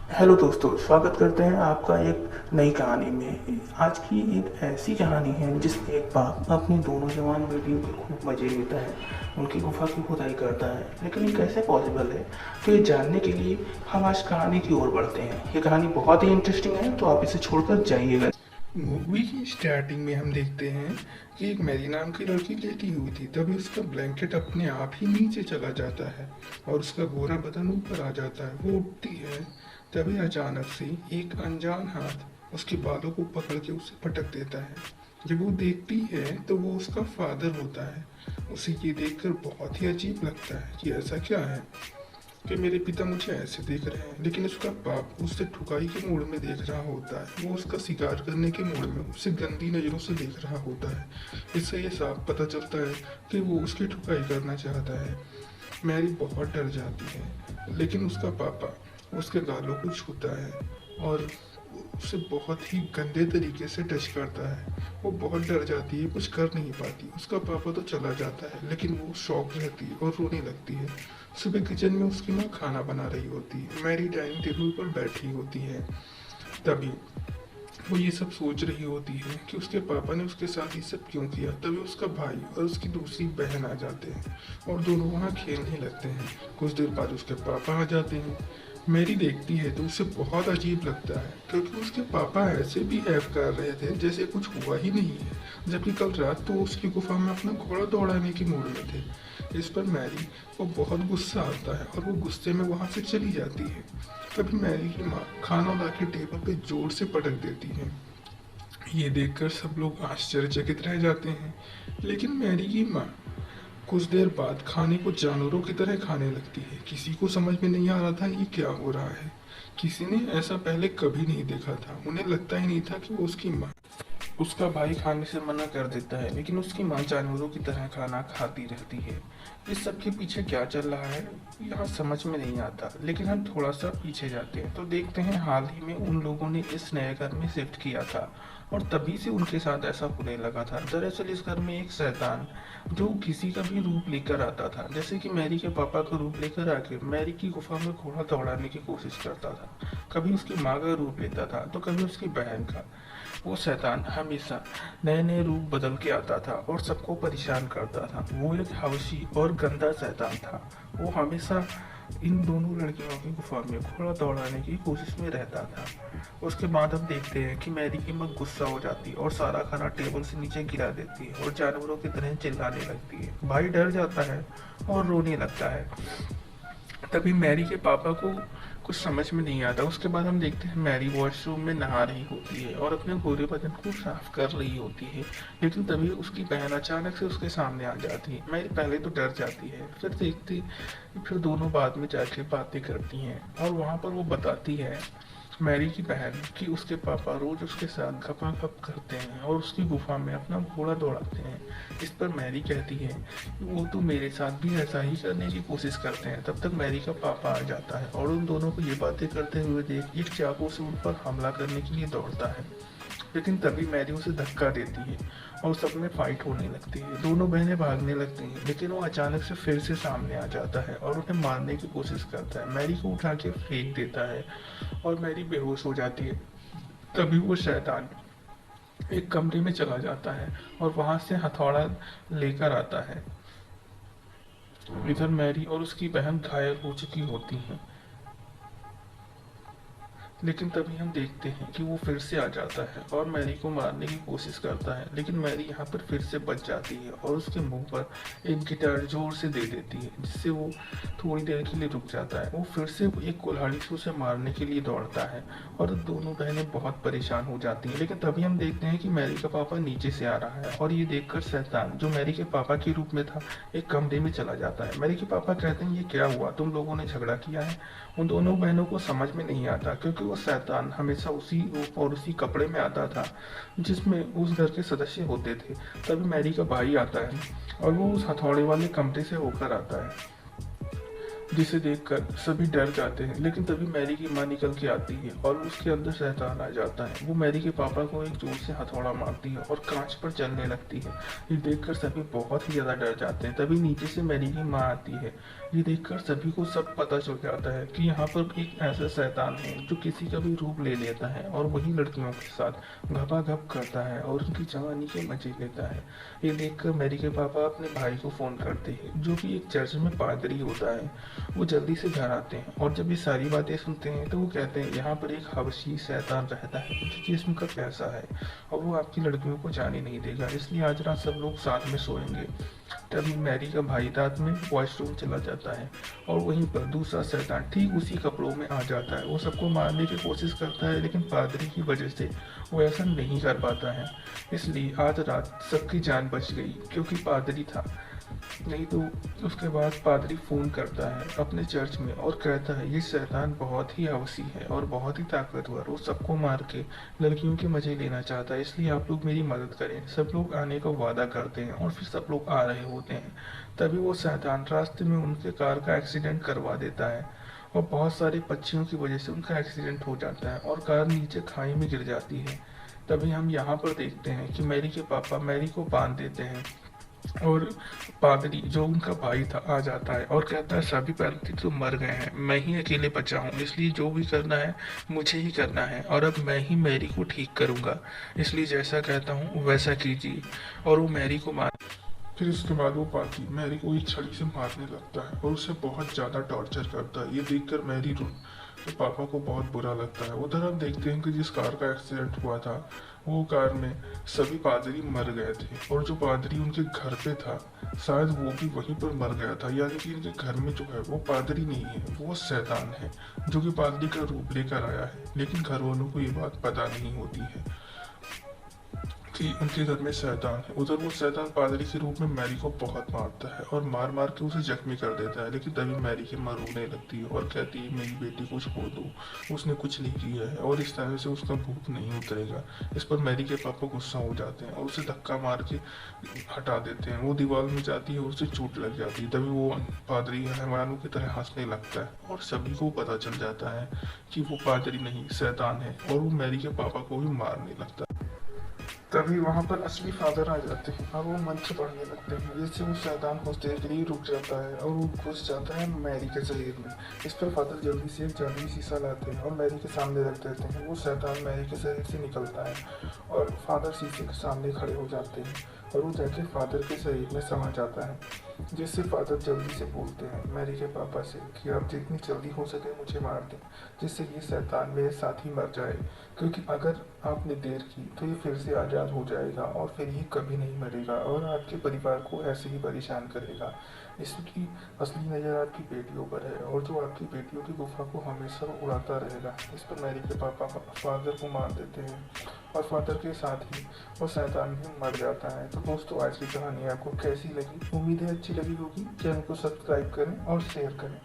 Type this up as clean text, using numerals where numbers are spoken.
Hello दोस्तों, स्वागत करते हैं आपका एक नई कहानी में। आज की एक ऐसी कहानी है जिसमें एक बाप अपने दोनों जवान बेटियों के खूब मज़े लेता है, उनकी गुफा की खुदाई करता है। लेकिन ये कैसे पॉसिबल है, तो ये जानने के लिए हम आज कहानी की ओर बढ़ते हैं। ये कहानी बहुत ही इंटरेस्टिंग है, तो आप इसे छोड़कर जाइएगा। मूवी की स्टार्टिंग में हम देखते हैं कि एक मैरी नाम की लड़की लेटी हुई थी। तभी उसका ब्लैंकेट अपने आप ही नीचे चला जाता है और उसका गोरा बदन ऊपर आ जाता है। वो उठती है, तभी अचानक से एक अनजान हाथ उसके बालों को पकड़ के उसे पटक देता है। जब वो देखती है तो वो उसका फादर होता है। उसे ये देखकर बहुत ही अजीब लगता है कि ऐसा क्या है कि मेरे पिता मुझे ऐसे देख रहे हैं। लेकिन उसका बाप उससे ठुकाई के मूड में देख रहा होता है। वो उसका शिकार करने के मूड में उसे गंदी नज़रों से देख रहा होता है। इससे ये साफ पता चलता है कि वो उसकी ठुकाई करना चाहता है। मैरी बहुत डर जाती है, लेकिन उसका पापा उसके गालों को छूता है और उसे बहुत ही गंदे तरीके से टच करता है। वो बहुत डर जाती है, कुछ कर नहीं पाती। उसका पापा तो चला जाता है, लेकिन वो शॉक रहती है और रोने लगती है। सुबह किचन में उसकी माँ खाना बना रही होती है। मैरी डाइनिंग टेबल पर बैठी होती है। तभी वो ये सब सोच रही होती है कि उसके पापा ने उसके साथ ये सब क्यों किया। तभी उसका भाई और उसकी दूसरी बहन आ जाते हैं और दोनों वहाँ खेलने लगते हैं। कुछ देर बाद उसके पापा आ जाते हैं। मैरी देखती है तो उसे बहुत अजीब लगता है, क्योंकि उसके पापा ऐसे बिहेव कर रहे थे जैसे कुछ हुआ ही नहीं है, जबकि कल रात तो उसकी गुफा में अपना घोड़ा दौड़ाने के मूड में थे। इस पर मैरी को बहुत गुस्सा आता है और वो गुस्से में वहाँ से चली जाती है। तभी मैरी की माँ खाना ला के टेबल पे जोर से पटक देती है। ये देखकर सब लोग आश्चर्यचकित रह जाते हैं। लेकिन मैरी की माँ कुछ देर बाद खाने को जानवरों की तरह खाने लगती है। किसी को समझ में नहीं आ रहा था ये क्या हो रहा है। किसी ने ऐसा पहले कभी नहीं देखा था। उन्हें लगता ही नहीं था कि वो उसकी माँ। उसका भाई खाने से मना कर देता है, लेकिन उसकी माँ जानवरों की तरह खाना खाती रहती है। इस सब के पीछे क्या चल रहा है यहाँ समझ में नहीं आता। लेकिन हम थोड़ा सा पीछे जाते हैं तो देखते हैं हाल ही में उन लोगों ने इस नए घर में शिफ्ट किया था और तभी से उनके साथ ऐसा होने लगा था। दरअसल इस घर में एक शैतान जो किसी का भी रूप लेकर आता था, जैसे कि मैरी के पापा का रूप लेकर आके मैरी की गुफा में घोड़ा दौड़ाने की कोशिश करता था। कभी उसकी माँ का रूप लेता था तो कभी उसकी बहन का। वो शैतान हमेशा नए नए रूप बदल के आता था और सबको परेशान करता था। वो एक हवशी और गंदा शैतान था। वो हमेशा इन दोनों लड़कियों की गुफा में घोड़ा दौड़ाने की कोशिश में रहता था। उसके बाद हम देखते हैं कि मैरी की माँ गुस्सा हो जाती है और सारा खाना टेबल से नीचे गिरा देती है और जानवरों की तरह चिल्लाने लगती है। भाई डर जाता है और रोने लगता है। तभी मैरी के पापा को कुछ समझ में नहीं आता। उसके बाद हम देखते हैं मैरी वॉशरूम में नहा रही होती है और अपने गोरे बदन को साफ कर रही होती है। लेकिन तभी उसकी बहन अचानक से उसके सामने आ जाती है। मैरी पहले तो डर जाती है, फिर दोनों बाद में जाके बातें करती हैं और वहाँ पर वो बताती है मैरी की बहन कि उसके पापा रोज उसके साथ गपागप करते हैं और उसकी गुफा में अपना घोड़ा दौड़ाते हैं। इस पर मैरी कहती है कि वो तो मेरे साथ भी ऐसा ही करने की कोशिश करते हैं। तब तक मैरी का पापा आ जाता है और उन दोनों को ये बातें करते हुए देख एक चाकू से उन पर हमला करने के लिए दौड़ता है। लेकिन तभी मैरी उसे धक्का देती है और सब में फाइट होने लगती है। दोनों बहनें भागने लगती हैं, लेकिन वो अचानक से फिर से सामने आ जाता है और उन्हें मारने की कोशिश करता है। मैरी को उठा के फेंक देता है और मैरी बेहोश हो जाती है। तभी वो शैतान एक कमरे में चला जाता है और वहां से हथौड़ा लेकर आता है। इधर मैरी और उसकी बहन घायल हो चुकी होती हैं। लेकिन तभी हम देखते हैं कि वो फिर से आ जाता है और मैरी को मारने की कोशिश करता है। लेकिन मैरी यहाँ पर फिर से बच जाती है और उसके मुंह पर एक गिटार जोर से दे देती है, जिससे वो थोड़ी देर के लिए रुक जाता है। वो फिर से एक कुल्हाड़ी से उसे मारने के लिए दौड़ता है और दोनों बहनें बहुत परेशान हो जाती हैं। लेकिन तभी हम देखते हैं कि मैरी का पापा नीचे से आ रहा है और ये देखकर शैतान जो मैरी के पापा के रूप में था एक कमरे में चला जाता है। मैरी के पापा कहते हैं ये क्या हुआ, तुम लोगों ने झगड़ा किया है। उन दोनों बहनों को समझ में नहीं आता, क्योंकि वो शैतान हमेशा उसी रूप और उसी कपड़े में आता था जिसमें उस घर के सदस्य होते थे। तभी मैरी का भाई आता है और वो उस हथौड़े वाले कमरे से होकर आता है। जिसे देखकर सभी डर जाते हैं। लेकिन तभी मैरी की माँ निकल के आती है और उसके अंदर शैतान आ जाता है। वो मैरी के पापा को एक जोर से हथौड़ा मारती है और कांच पर चलने लगती है। ये देखकर सभी बहुत ही ज्यादा डर जाते हैं। तभी नीचे से मैरी की माँ आती है। ये देखकर सभी को सब पता चल जाता है कि यहाँ पर एक ऐसा शैतान है जो किसी का भी रूप ले लेता है और वही लड़कियों के साथ घपाघप करता है और उनकी जवानी के मजे लेता है। ये देखकर मैरी के पापा अपने भाई को फोन करते हैं, जो कि एक चर्च में पादरी होता है। वो जल्दी से घर आते हैं और जब ये सारी बातें सुनते हैं तो वो कहते हैं यहाँ पर एक हबशी शैतान रहता है जो जिस्म का पैसा है और वो आपकी लड़कियों को जाने नहीं देगा, इसलिए आज रात सब लोग साथ में सोएंगे। तभी मैरी का भाई रात में वॉशरूम चला जाता है और वहीं पर दूसरा शैतान ठीक उसी कपड़ों में आ जाता है। वो सबको मारने की कोशिश करता है लेकिन पादरी की वजह से वो ऐसा नहीं कर पाता है, इसलिए आज रात सबकी जान बच गई क्योंकि पादरी था। नहीं तो उसके बाद पादरी फोन करता है अपने चर्च में और कहता है ये शैतान बहुत ही हवसी है और बहुत ही ताकतवर, वो सबको मार के लड़कियों के मजे लेना चाहता है, इसलिए आप लोग मेरी मदद करें। सब लोग आने का वादा करते हैं और फिर सब लोग आ रहे होते हैं। तभी वो शैतान रास्ते में उनके कार का एक्सीडेंट करवा देता है और बहुत सारे पक्षियों की वजह से उनका एक्सीडेंट हो जाता है और कार नीचे खाई में गिर जाती है। तभी हम यहाँ पर देखते हैं कि मैरी के पापा मैरी को बांध देते हैं और पादरी जो उनका भाई था आ जाता है और कहता है सभी पादरी तो मर गए हैं, मैं ही अकेले बचा हूँ, इसलिए जो भी करना है मुझे ही करना है और अब मैं ही मैरी को ठीक करूँगा, इसलिए जैसा कहता हूँ वैसा कीजिए। और वो मैरी को मार फिर उसके बाद वो पादरी मैरी को एक छड़ी से मारने लगता है और उसे बहुत ज़्यादा टॉर्चर करता है। ये देखकर मैरी तो पापा को बहुत बुरा लगता है। उधर हम देखते हैं कि जिस कार का एक्सीडेंट हुआ था वो कार में सभी पादरी मर गए थे और जो पादरी उनके घर पे था शायद वो भी वहीं पर मर गया था, यानी कि इनके घर में जो है वो पादरी नहीं है, वो शैतान है जो कि पादरी का रूप लेकर आया है। लेकिन घर वालों को ये बात पता नहीं होती है कि उनके घर में शैतान है। उधर वो शैतान पादरी के रूप में मैरी को बहुत मारता है और मार मार के उसे जख्मी कर देता है। लेकिन तभी मैरी की माँ रोने लगती है और कहती है मेरी बेटी को छोड़ दो, उसने कुछ नहीं किया है और इस तरह से उसका भूत नहीं उतरेगा। इस पर मैरी के पापा गुस्सा हो जाते हैं और उसे धक्का मार के हटा देते हैं। वो दीवार में जाती है, उसे चोट लग जाती है। तभी वो पादरी हैवानों की तरह हंसने लगता है और सभी को पता चल जाता है कि वो पादरी नहीं शैतान है और वो मैरी के पापा को भी मारने लगता है। तभी वहां पर असली फादर आ जाते हैं और वो मंत्र पढ़ने लगते हैं, जिससे वो शैतान कुछ देर के लिए रुक जाता है और वो घुस जाता है मैरी के शरीर में। इस पर फादर जल्दी से एक जादुई शीशा लाते हैं और मैरी के सामने रख देते हैं। वो शैतान मैरी के शरीर से निकलता है और फादर शीशे के सामने खड़े हो जाते हैं और वो जाके फादर के शरीर में समा जाता है, जिससे फादर जल्दी से बोलते हैं मैरी के पापा से कि आप जितनी जल्दी हो सके मुझे मार दें, जिससे ये शैतान मेरे साथ ही मर जाए, क्योंकि अगर आपने देर की तो ये फिर से आज़ाद हो जाएगा और फिर ये कभी नहीं मरेगा और आपके परिवार को ऐसे ही परेशान करेगा। इसकी असली नज़र आपकी बेटियों पर है और जो आपकी बेटियों की गुफा को हमेशा उड़ाता रहेगा। इस पर मैरी के पापा फादर को मार देते हैं और फादर के साथ ही वो शैतान भी मर जाता है। तो दोस्तों आज की कहानी आपको कैसी लगी? उम्मीद है अच्छी लगी होगी। चैनल को सब्सक्राइब करें और शेयर करें।